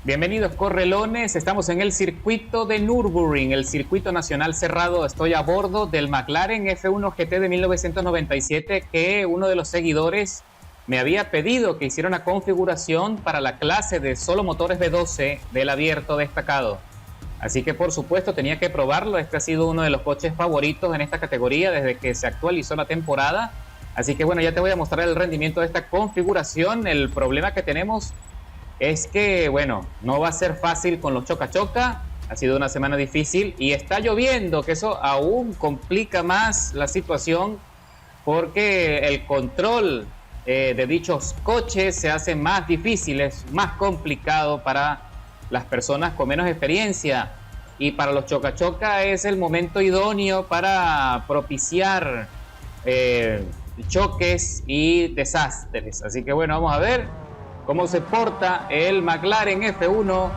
Bienvenidos correlones, estamos en el circuito de Nürburgring, el circuito nacional cerrado. Estoy a bordo del McLaren F1 GT de 1997 que uno de los seguidores me había pedido que hiciera una configuración para la clase de solo motores V12 del abierto destacado. Así que por supuesto tenía que probarlo. Este ha sido uno de los coches favoritos en esta categoría desde que se actualizó la temporada. Así que bueno, ya te voy a mostrar el rendimiento de esta configuración. El problema que tenemos es que, bueno, no va a ser fácil con los choca-choca. Ha sido una semana difícil y está lloviendo, que eso aún complica más la situación porque el control de dichos coches se hace más difícil, es más complicado para las personas con menos experiencia. Y para los choca-choca es el momento idóneo para propiciar choques y desastres. Así que bueno, vamos a ver cómo se porta el McLaren F1,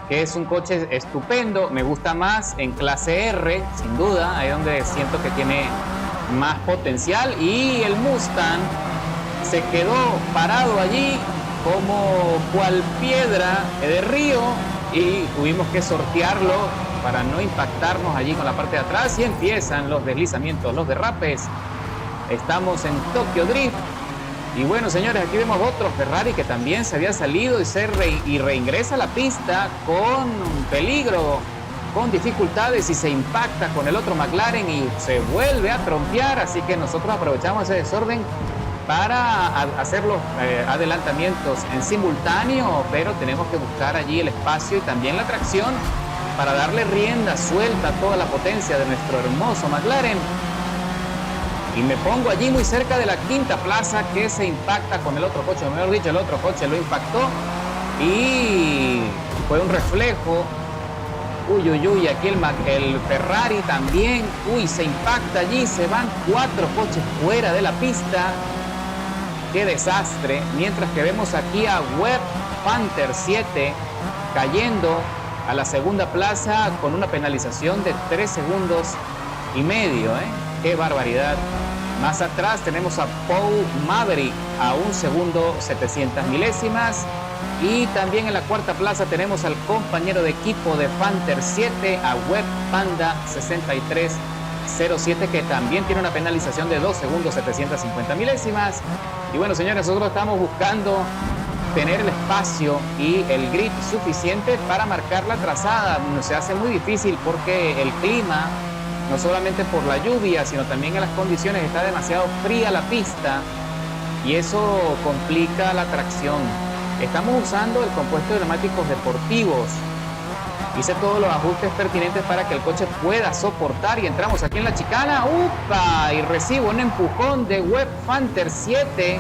que es un coche estupendo. Me gusta más en clase R, sin duda, ahí donde siento que tiene más potencial. Y el Mustang se quedó parado allí como cual piedra de río y tuvimos que sortearlo para no impactarnos allí con la parte de atrás. Y empiezan los deslizamientos, los derrapes. Estamos en Tokyo Drift. Y bueno, señores, aquí vemos otro Ferrari que también se había salido y reingresa a la pista con peligro, con dificultades, y se impacta con el otro McLaren y se vuelve a trompear. Así que nosotros aprovechamos ese desorden para hacer los adelantamientos en simultáneo, pero tenemos que buscar allí el espacio y también la tracción para darle rienda suelta a toda la potencia de nuestro hermoso McLaren. Y me pongo allí muy cerca de la quinta plaza, que se impacta con el otro coche, o mejor dicho, el otro coche lo impactó y fue un reflejo. Uy, uy, uy, aquí el Ferrari también, uy, se impacta allí, se van 4 coches fuera de la pista. ¡Qué desastre! Mientras que vemos aquí a Web Panther 7 cayendo a la segunda plaza con una penalización de 3 segundos y medio, ¡Qué barbaridad! Más atrás tenemos a Paul Maverick a 1 segundo 700 milésimas. Y también en la cuarta plaza tenemos al compañero de equipo de Panther 7, a Web Panda 6307, que también tiene una penalización de 2 segundos 750 milésimas. Y bueno, señores, nosotros estamos buscando tener el espacio y el grip suficiente para marcar la trazada. Se hace muy difícil porque el clima, no solamente por la lluvia, sino también en las condiciones, está demasiado fría la pista y eso complica la tracción. Estamos usando el compuesto de neumáticos deportivos. Hice todos los ajustes pertinentes para que el coche pueda soportar y entramos aquí en la chicana. ¡Upa! Y recibo un empujón de Web Panther 7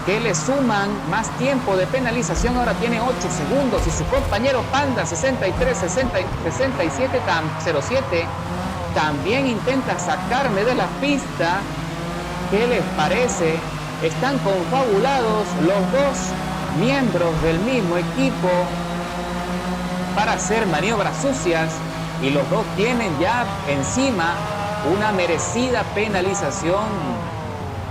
que le suman más tiempo de penalización. Ahora tiene 8 segundos y su compañero Panda 6307 07 también intenta sacarme de la pista. ¿Qué les parece? Están confabulados los dos miembros del mismo equipo para hacer maniobras sucias y los dos tienen ya encima una merecida penalización.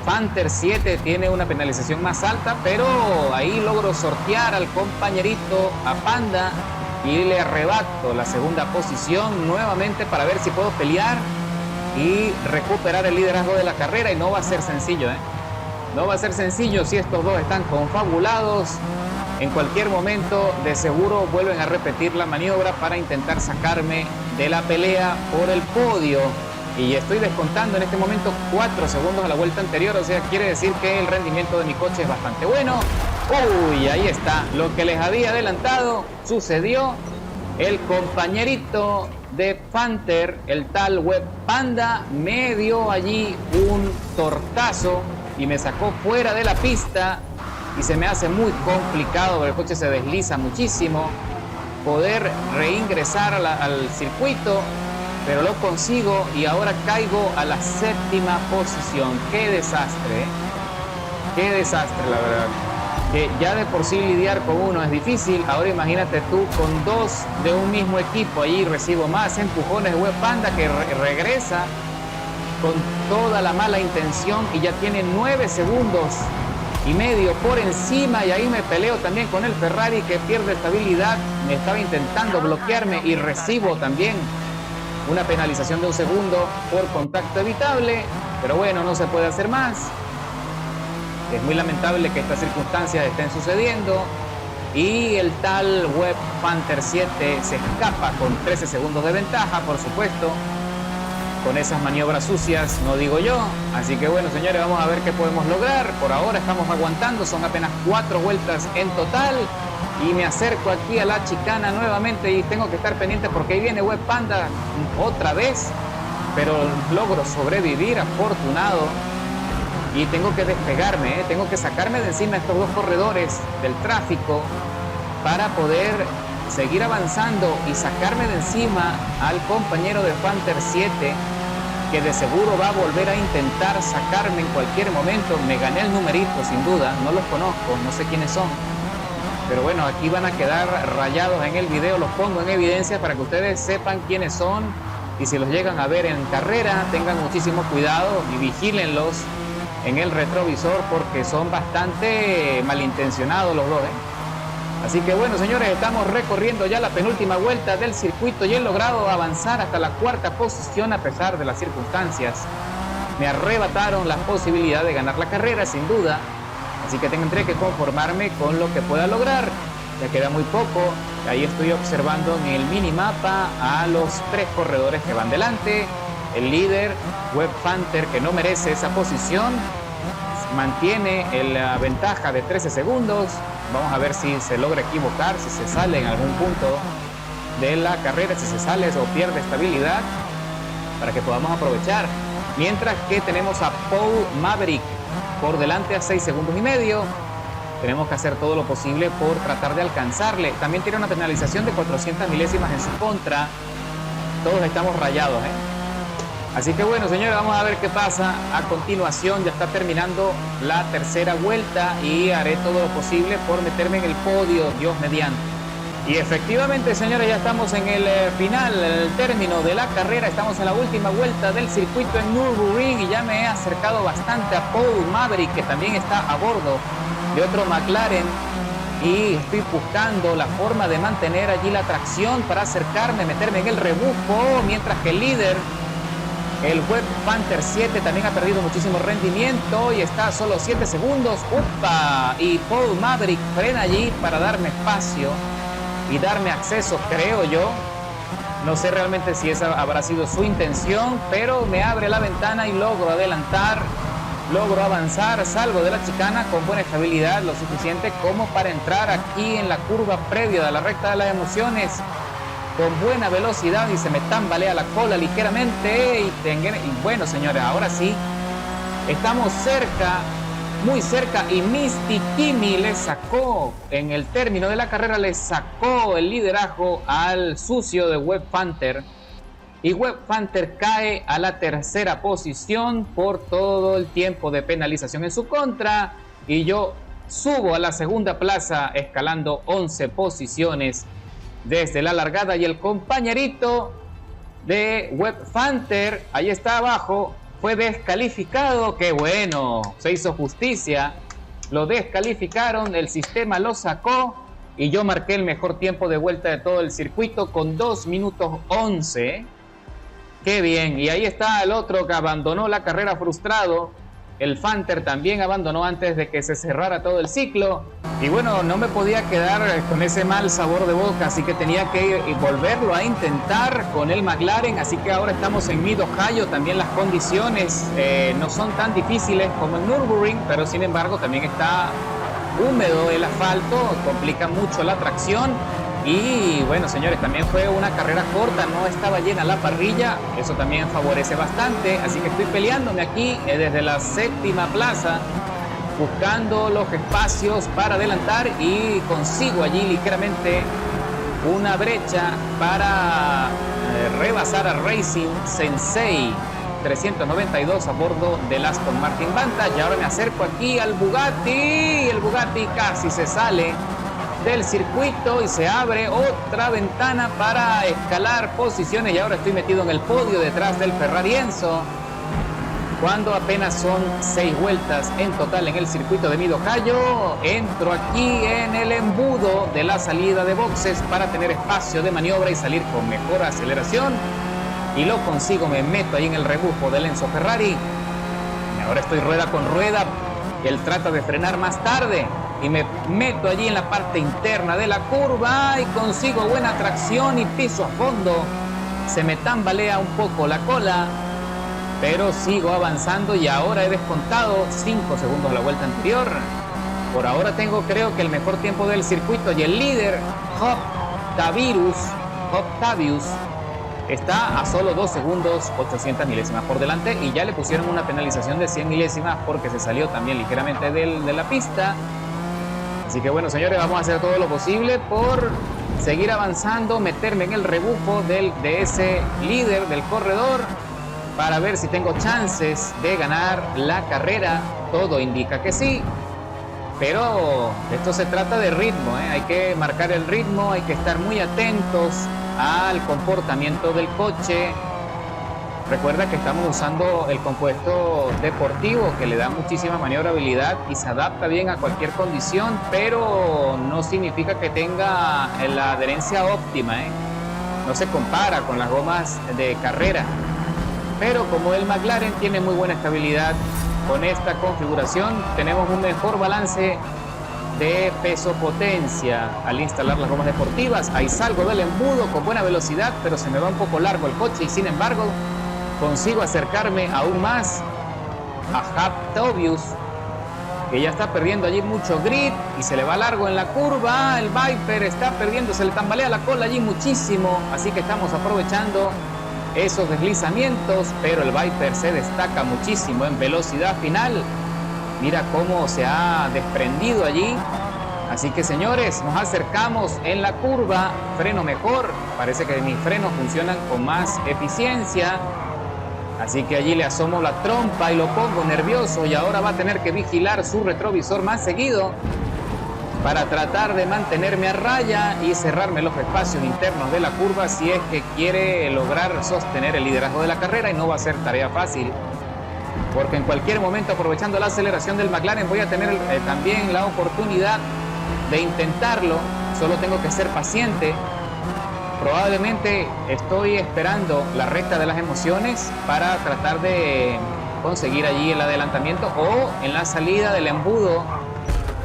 Panther 7 tiene una penalización más alta, pero ahí logro sortear al compañerito, a Panda, y le arrebato la segunda posición nuevamente para ver si puedo pelear y recuperar el liderazgo de la carrera. Y no va a ser sencillo, No va a ser sencillo si estos dos están confabulados. En cualquier momento de seguro vuelven a repetir la maniobra para intentar sacarme de la pelea por el podio. Y estoy descontando en este momento 4 segundos a la vuelta anterior, o sea, quiere decir que el rendimiento de mi coche es bastante bueno. Uy, ahí está, lo que les había adelantado sucedió. El compañerito de Panther, el tal Web Panda, me dio allí un tortazo y me sacó fuera de la pista. Y se me hace muy complicado, porque el coche se desliza muchísimo, poder reingresar al circuito, pero lo consigo y ahora caigo a la 7ª posición. ¡Qué desastre! ¡Qué desastre, la verdad! Que ya de por sí lidiar con uno es difícil, ahora imagínate tú con dos de un mismo equipo. Allí recibo más empujones de Web Panda, que regresa con toda la mala intención y ya tiene 9 segundos por encima, y ahí me peleo también con el Ferrari que pierde estabilidad. Me estaba intentando bloquearme y recibo también una penalización de 1 segundo por contacto evitable, pero bueno, no se puede hacer más. Es muy lamentable que estas circunstancias estén sucediendo y el tal Web Panther 7 se escapa con 13 segundos de ventaja, por supuesto, con esas maniobras sucias, no digo yo. Así que bueno, señores, vamos a ver qué podemos lograr. Por ahora estamos aguantando, son apenas 4 vueltas en total. Y me acerco aquí a la chicana nuevamente y tengo que estar pendiente porque ahí viene Web Panda otra vez. Pero logro sobrevivir, afortunado. Y tengo que despegarme, tengo que sacarme de encima estos 2 corredores del tráfico para poder seguir avanzando y sacarme de encima al compañero de Panther 7, que de seguro va a volver a intentar sacarme en cualquier momento. Me gané el numerito, sin duda, no los conozco, no sé quiénes son. Pero bueno, aquí van a quedar rayados en el video, los pongo en evidencia para que ustedes sepan quiénes son. Y si los llegan a ver en carrera, tengan muchísimo cuidado y vigílenlos en el retrovisor porque son bastante malintencionados los dos, Así que bueno, señores, estamos recorriendo ya la penúltima vuelta del circuito y he logrado avanzar hasta la 4ª posición a pesar de las circunstancias. Me arrebataron la posibilidad de ganar la carrera, sin duda. Así que tendré que conformarme con lo que pueda lograr. Ya queda muy poco. Ahí estoy observando en el minimapa a los 3 corredores que van delante. El líder, Web Panther, que no merece esa posición, mantiene la ventaja de 13 segundos. Vamos a ver si se logra equivocar, si se sale en algún punto de la carrera, si se sale o pierde estabilidad, para que podamos aprovechar. Mientras que tenemos a Paul Maverick por delante a 6 segundos y medio. Tenemos que hacer todo lo posible por tratar de alcanzarle. También tiene una penalización de 400 milésimas en su contra. Todos estamos rayados, Así que bueno, señores, vamos a ver qué pasa a continuación. Ya está terminando la 3ª vuelta y haré todo lo posible por meterme en el podio, Dios mediante. Y efectivamente, señores, ya estamos en el final, el término de la carrera. Estamos en la última vuelta del circuito en Nürburgring y ya me he acercado bastante a Paul Maverick, que también está a bordo de otro McLaren. Y estoy buscando la forma de mantener allí la tracción para acercarme, meterme en el rebufo, mientras que el líder, el Web Panther 7, también ha perdido muchísimo rendimiento y está a solo 7 segundos. ¡Upa! Y Paul Maverick frena allí para darme espacio y darme acceso, creo yo. No sé realmente si esa habrá sido su intención, pero me abre la ventana y logro adelantar, logro avanzar, salgo de la chicana con buena estabilidad, lo suficiente como para entrar aquí en la curva previa de la recta de las emociones con buena velocidad y se me tambalea la cola ligeramente. Y bueno, señores, ahora sí, estamos cerca, muy cerca, y Misty Kimi le sacó, en el término de la carrera, le sacó el liderazgo al sucio de Web Panther. Y Web Panther cae a la 3ª posición por todo el tiempo de penalización en su contra. Y yo subo a la 2ª plaza, escalando 11 posiciones desde la largada. Y el compañerito de Web Panther, ahí está abajo, fue descalificado. ¡Qué bueno! Se hizo justicia. Lo descalificaron, el sistema lo sacó y yo marqué el mejor tiempo de vuelta de todo el circuito con 2 minutos 11. ¡Qué bien! Y ahí está el otro que abandonó la carrera frustrado. El Panther también abandonó antes de que se cerrara todo el ciclo. Y bueno, no me podía quedar con ese mal sabor de boca, así que tenía que volverlo a intentar con el McLaren. Así que ahora estamos en Mid Ohio. También las condiciones no son tan difíciles como en Nürburgring, pero sin embargo también está húmedo el asfalto, complica mucho la tracción. Y bueno, señores, también fue una carrera corta, no estaba llena la parrilla, eso también favorece bastante. Así que estoy peleándome aquí desde la 7ª plaza, buscando los espacios para adelantar, y consigo allí ligeramente una brecha para rebasar a Racing Sensei 392 a bordo del Aston Martin Vantage. Y ahora me acerco aquí al Bugatti. El Bugatti casi se sale del circuito y se abre otra ventana para escalar posiciones, y ahora estoy metido en el podio detrás del Ferrari Enzo cuando apenas son 6 vueltas en total en el circuito de Mid-Ohio. Entro aquí en el embudo de la salida de boxes para tener espacio de maniobra y salir con mejor aceleración, y lo consigo. Me meto ahí en el rebufo del Enzo Ferrari. Ahora estoy rueda con rueda. Él trata de frenar más tarde y me meto allí en la parte interna de la curva y consigo buena tracción y piso a fondo. Se me tambalea un poco la cola, pero sigo avanzando y ahora he descontado 5 segundos la vuelta anterior. Por ahora tengo, creo que el mejor tiempo del circuito, y el líder, Octavius, está a solo 2 segundos 800 milésimas por delante, y ya le pusieron una penalización de 100 milésimas porque se salió también ligeramente de la pista. Así que bueno, señores, vamos a hacer todo lo posible por seguir avanzando, meterme en el rebufo de ese líder del corredor para ver si tengo chances de ganar la carrera. Todo indica que sí, pero esto se trata de ritmo, ¿eh? Hay que marcar el ritmo, hay que estar muy atentos al comportamiento del coche. Recuerda que estamos usando el compuesto deportivo, que le da muchísima maniobrabilidad y se adapta bien a cualquier condición, pero no significa que tenga la adherencia óptima, ¿eh? No se compara con las gomas de carrera, pero como el McLaren tiene muy buena estabilidad, con esta configuración tenemos un mejor balance de peso-potencia al instalar las gomas deportivas. Ahí salgo del embudo con buena velocidad, pero se me va un poco largo el coche, y sin embargo consigo acercarme aún más a Octavius, que ya está perdiendo allí mucho grip y se le va largo en la curva. El Viper está perdiendo, se le tambalea la cola allí muchísimo, así que estamos aprovechando esos deslizamientos, pero el Viper se destaca muchísimo en velocidad final. Mira cómo se ha desprendido allí. Así que, señores, nos acercamos en la curva. Freno mejor, parece que mis frenos funcionan con más eficiencia, así que allí le asomo la trompa y lo pongo nervioso, y ahora va a tener que vigilar su retrovisor más seguido para tratar de mantenerme a raya y cerrarme los espacios internos de la curva si es que quiere lograr sostener el liderazgo de la carrera, y no va a ser tarea fácil, porque en cualquier momento, aprovechando la aceleración del McLaren, voy a tener también la oportunidad de intentarlo. Solo tengo que ser paciente. Probablemente estoy esperando la recta de las emociones para tratar de conseguir allí el adelantamiento, o en la salida del embudo.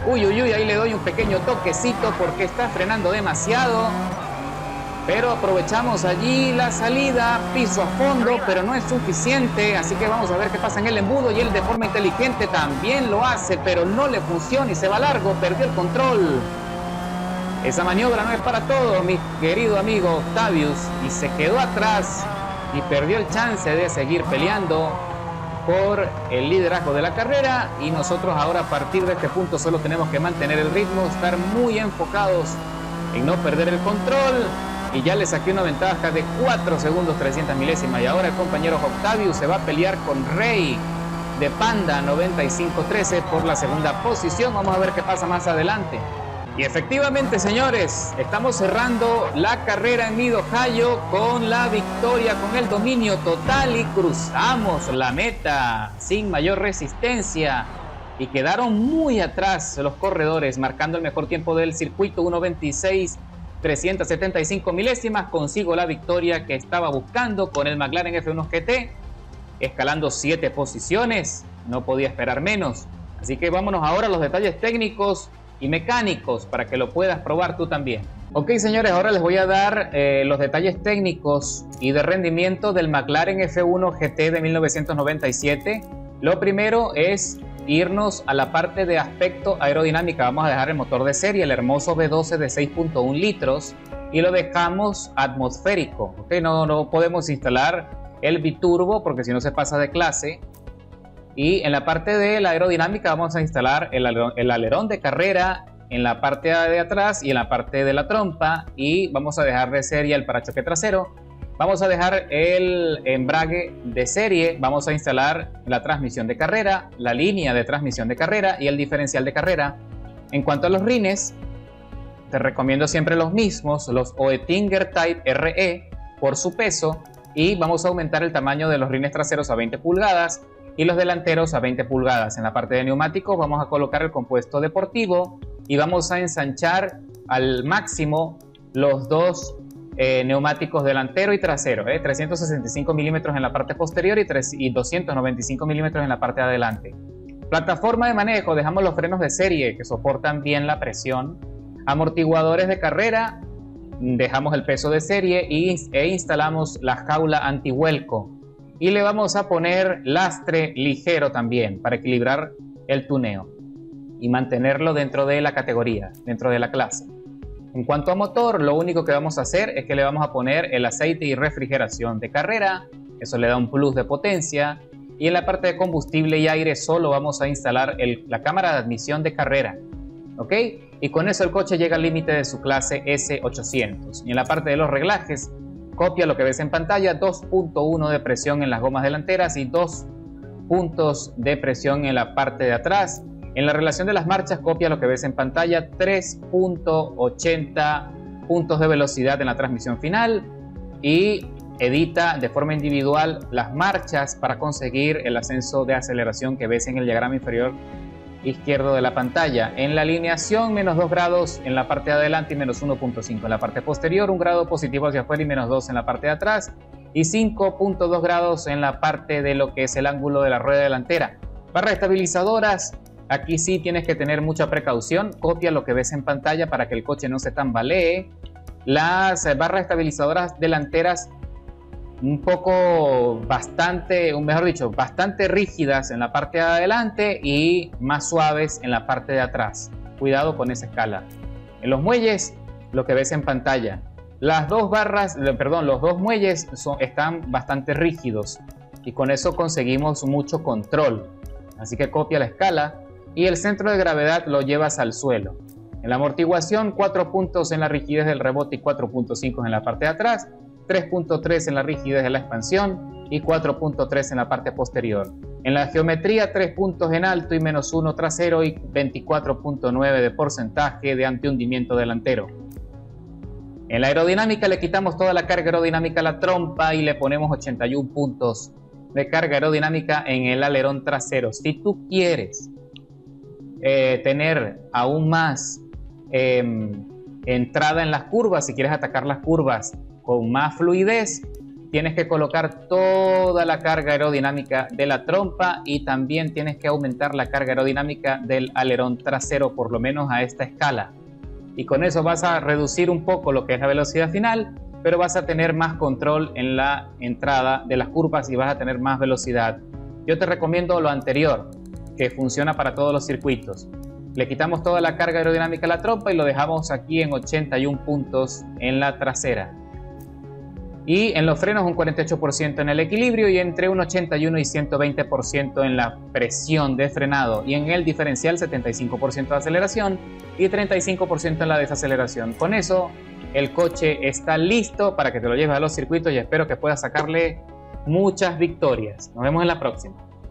Uy, ahí le doy un pequeño toquecito porque está frenando demasiado, pero aprovechamos allí la salida, piso a fondo, pero no es suficiente, así que vamos a ver qué pasa en el embudo, y él de forma inteligente también lo hace, pero no le funciona y se va largo, perdió el control. Esa maniobra no es para todos, mi querido amigo Octavius, y se quedó atrás y perdió el chance de seguir peleando por el liderazgo de la carrera. Y nosotros ahora, a partir de este punto, solo tenemos que mantener el ritmo, estar muy enfocados en no perder el control, y ya le saqué una ventaja de 4 segundos 300 milésimas, y ahora el compañero Octavius se va a pelear con Rey de Panda 9513 por la segunda posición. Vamos a ver qué pasa más adelante. Y efectivamente, señores, estamos cerrando la carrera en Mid-Ohio con la victoria, con el dominio total, y cruzamos la meta sin mayor resistencia, y quedaron muy atrás los corredores, marcando el mejor tiempo del circuito, 1:26.375 milésimas. Consigo la victoria que estaba buscando con el McLaren F1 GT, escalando 7 posiciones, no podía esperar menos. Así que vámonos ahora a los detalles técnicos y mecánicos para que lo puedas probar tú también. Ok, señores, ahora les voy a dar los detalles técnicos y de rendimiento del McLaren F1 GT de 1997. Lo primero es irnos a la parte de aspecto aerodinámica. Vamos a dejar el motor de serie, el hermoso V12 de 6.1 litros, y lo dejamos atmosférico. Okay, no podemos instalar el biturbo porque si no se pasa de clase. Y en la parte de la aerodinámica vamos a instalar el alerón de carrera en la parte de atrás y en la parte de la trompa, y vamos a dejar de serie el parachoque trasero. Vamos a dejar el embrague de serie, vamos a instalar la transmisión de carrera, la línea de transmisión de carrera y el diferencial de carrera. En cuanto a los rines, te recomiendo siempre los mismos, los Oettinger Type RE por su peso, y vamos a aumentar el tamaño de los rines traseros a 20 pulgadas y los delanteros a 20 pulgadas. En la parte de neumáticos vamos a colocar el compuesto deportivo y vamos a ensanchar al máximo los dos neumáticos delantero y trasero, 365 milímetros en la parte posterior y 295 milímetros en la parte de adelante. Plataforma de manejo, dejamos los frenos de serie que soportan bien la presión. Amortiguadores de carrera, dejamos el peso de serie e instalamos la jaula antivuelco. Y le vamos a poner lastre ligero también para equilibrar el tuneo y mantenerlo dentro de la categoría, dentro de la clase. En cuanto a motor, lo único que vamos a hacer es que le vamos a poner el aceite y refrigeración de carrera. Eso le da un plus de potencia. Y en la parte de combustible y aire solo vamos a instalar la cámara de admisión de carrera. ¿Ok? Y con eso el coche llega al límite de su clase S800. Y en la parte de los reglajes, copia lo que ves en pantalla, 2.1 de presión en las gomas delanteras y 2 puntos de presión en la parte de atrás. En la relación de las marchas, copia lo que ves en pantalla, 3.80 puntos de velocidad en la transmisión final y edita de forma individual las marchas para conseguir el ascenso de aceleración que ves en el diagrama inferior izquierdo de la pantalla. En la alineación, menos 2 grados en la parte de adelante y menos 1.5 en la parte posterior, 1 grado positivo hacia afuera y menos 2 en la parte de atrás y 5.2 grados en la parte de lo que es el ángulo de la rueda delantera. Barras estabilizadoras, aquí sí tienes que tener mucha precaución, copia lo que ves en pantalla para que el coche no se tambalee. Las barras estabilizadoras delanteras bastante rígidas en la parte de adelante y más suaves en la parte de atrás. Cuidado con esa escala. En los muelles, lo que ves en pantalla. Los dos muelles están bastante rígidos y con eso conseguimos mucho control. Así que copia la escala y el centro de gravedad lo llevas al suelo. En la amortiguación, 4 puntos en la rigidez del rebote y 4.5 en la parte de atrás. 3.3 en la rigidez de la expansión y 4.3 en la parte posterior. En la geometría, 3 puntos en alto y menos 1 trasero y 24.9 de porcentaje de antihundimiento delantero. En la aerodinámica le quitamos toda la carga aerodinámica a la trompa y le ponemos 81 puntos de carga aerodinámica en el alerón trasero. Si tú quieres tener aún más entrada en las curvas, si quieres atacar las curvas con más fluidez, tienes que colocar toda la carga aerodinámica de la trompa y también tienes que aumentar la carga aerodinámica del alerón trasero, por lo menos a esta escala. Y con eso vas a reducir un poco lo que es la velocidad final, pero vas a tener más control en la entrada de las curvas y vas a tener más velocidad. Yo te recomiendo lo anterior, que funciona para todos los circuitos. Le quitamos toda la carga aerodinámica a la trompa y lo dejamos aquí en 81 puntos en la trasera. Y en los frenos un 48% en el equilibrio y entre un 81 y 120% en la presión de frenado. Y en el diferencial 75% de aceleración y 35% en la desaceleración. Con eso el coche está listo para que te lo lleves a los circuitos y espero que puedas sacarle muchas victorias. Nos vemos en la próxima.